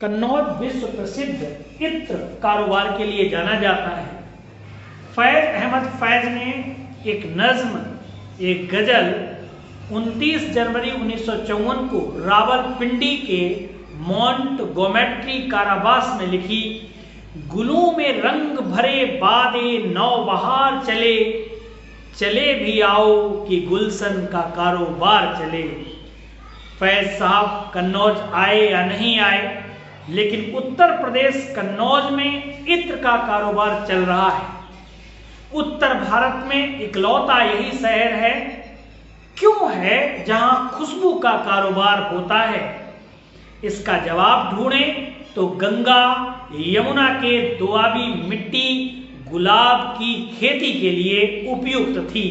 कन्नौज विश्व प्रसिद्ध इत्र कारोबार के लिए जाना जाता है। फैज अहमद फैज ने एक नज्म, एक गजल 29 जनवरी 1954 को रावलपिंडी के मोंटगोमेट्री कारावास में लिखी। गुलों में रंग भरे बादे नौबहार चले, चले भी आओ कि गुलशन का कारोबार चले। फैज साहब कन्नौज आए या नहीं आए, लेकिन उत्तर प्रदेश कन्नौज में इत्र का कारोबार चल रहा है। उत्तर भारत में इकलौता यही शहर है क्यों है जहां खुशबू का कारोबार होता है। इसका जवाब ढूंढें तो गंगा यमुना के दोआबी मिट्टी गुलाब की खेती के लिए उपयुक्त थी।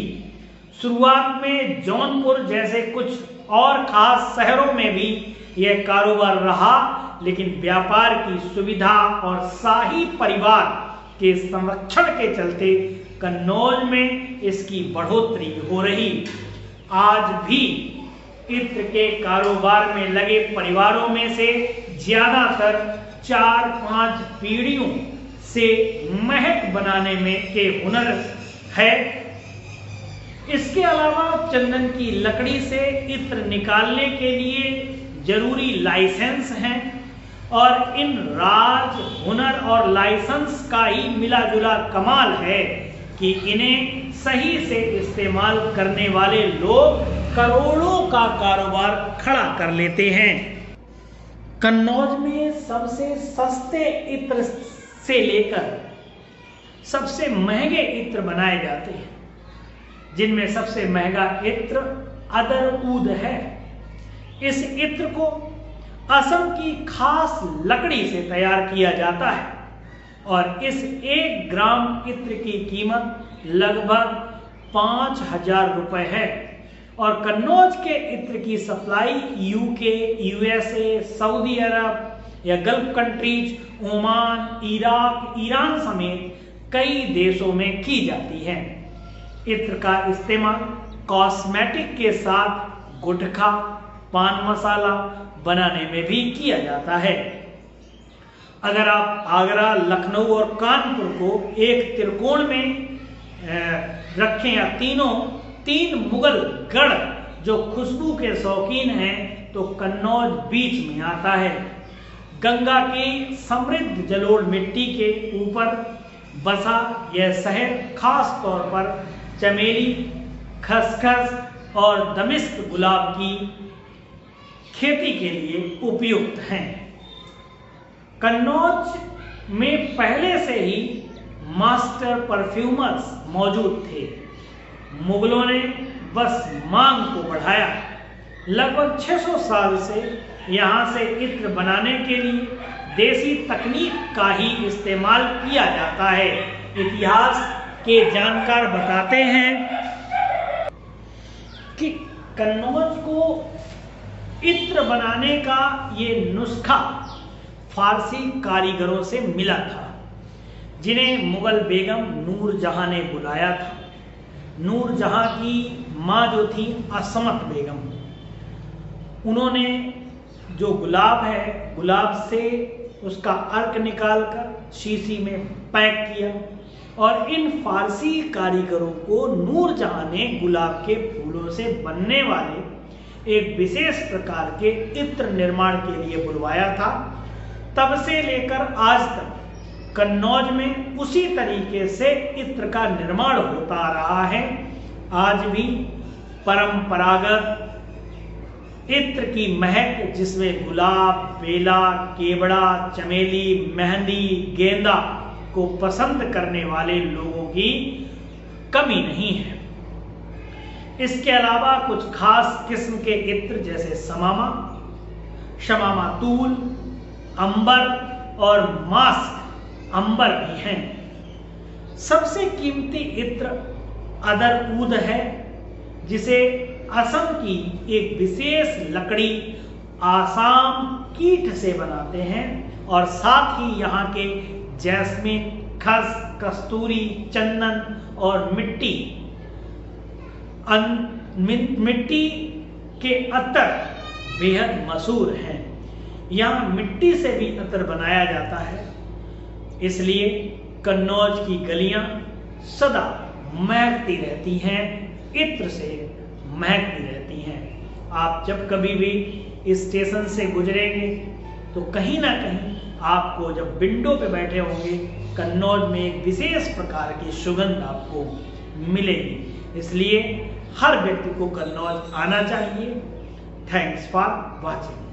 शुरुआत में जौनपुर जैसे कुछ और खास शहरों में भी यह कारोबार रहा, लेकिन व्यापार की सुविधा और शाही परिवार के संरक्षण के चलते कन्नौज में इसकी बढ़ोतरी हो रही। आज भी इत्र के कारोबार में लगे परिवारों में से ज्यादातर 4-5 पीढ़ियों से महक बनाने में के हुनर है। इसके अलावा चंदन की लकड़ी से इत्र निकालने के लिए जरूरी लाइसेंस हैं और इन राज हुनर और लाइसेंस का ही मिला जुला कमाल है कि इन्हें सही से इस्तेमाल करने वाले लोग करोड़ों का कारोबार खड़ा कर लेते हैं। कन्नौज में सबसे सस्ते इत्र से लेकर सबसे महंगे इत्र बनाए जाते हैं, जिनमें सबसे महंगा इत्र अदर ऊद है। इस इत्र को असम की खास लकड़ी से तैयार किया जाता है और इस 1 ग्राम इत्र की कीमत लगभग 5,000 रुपए है। और कन्नौज के इत्र की सप्लाई यूके, यूएसए, सऊदी अरब या gulf countries, Oman, Iraq, Iran समेत कई देशों में की जाती है। इत्र का इस्तेमाल कॉस्मेटिक के साथ गुटखा, पान मसाला बनाने में भी किया जाता है। अगर आप आगरा, लखनऊ और कानपुर को एक त्रिकोण में रखें या तीन मुगल गढ़ जो खुशबू के शौकीन हैं, तो कन्नौज बीच में आता है। गंगा की समृद्ध जलोढ़ मिट्टी के ऊपर बसा यह शहर खास तौर पर चमेली, खसखस और दमिश्क गुलाब की खेती के लिए उपयुक्त हैं। कन्नौज में पहले से ही मास्टर परफ्यूमर्स मौजूद थे। मुगलों ने बस मांग को बढ़ाया। लगभग 600 साल से यहाँ से इत्र बनाने के लिए देसी तकनीक का ही इस्तेमाल किया जाता है। इतिहास के जानकार बताते हैं कि कन्नौज को इत्र बनाने का ये नुस्खा फारसी कारीगरों से मिला था, जिन्हें मुगल बेगम नूरजहां ने बुलाया था। नूरजहां की माँ जो थी असमत बेगम, उन्होंने जो गुलाब है, गुलाब से उसका अर्क निकालकर शीशी में पैक किया और इन फारसी कारीगरों को नूरजहां ने गुलाब के फूलों से बनने वाले एक विशेष प्रकार के इत्र निर्माण के लिए बुलवाया था। तब से लेकर आज तक कन्नौज में उसी तरीके से इत्र का निर्माण होता रहा है। आज भी परंपरागत इत्र की महक, जिसमें गुलाब, बेला, केवड़ा, चमेली, मेहंदी, गेंदा को पसंद करने वाले लोगों की कमी नहीं है। इसके अलावा कुछ खास किस्म के इत्र जैसे समामा, शमामा तूल, अंबर और मास्क अंबर भी हैं। सबसे कीमती इत्र अदर ऊद है, जिसे असम की एक विशेष लकड़ी आसाम कीट से बनाते हैं और साथ ही यहाँ के जैस्मिन, खस, कस्तूरी, चंदन और मिट्टी के अत्तर बेहद मशहूर हैं। यहाँ मिट्टी से भी इत्र बनाया जाता है, इसलिए कन्नौज की गलियां सदा महकती रहती हैं, इत्र से महकती रहती हैं। आप जब कभी भी स्टेशन से गुजरेंगे तो कहीं ना कहीं आपको, जब विंडो पे बैठे होंगे, कन्नौज में एक विशेष प्रकार की सुगंध आपको मिलेगी। इसलिए हर व्यक्ति को कन्नौज आना चाहिए। Thanks for watching.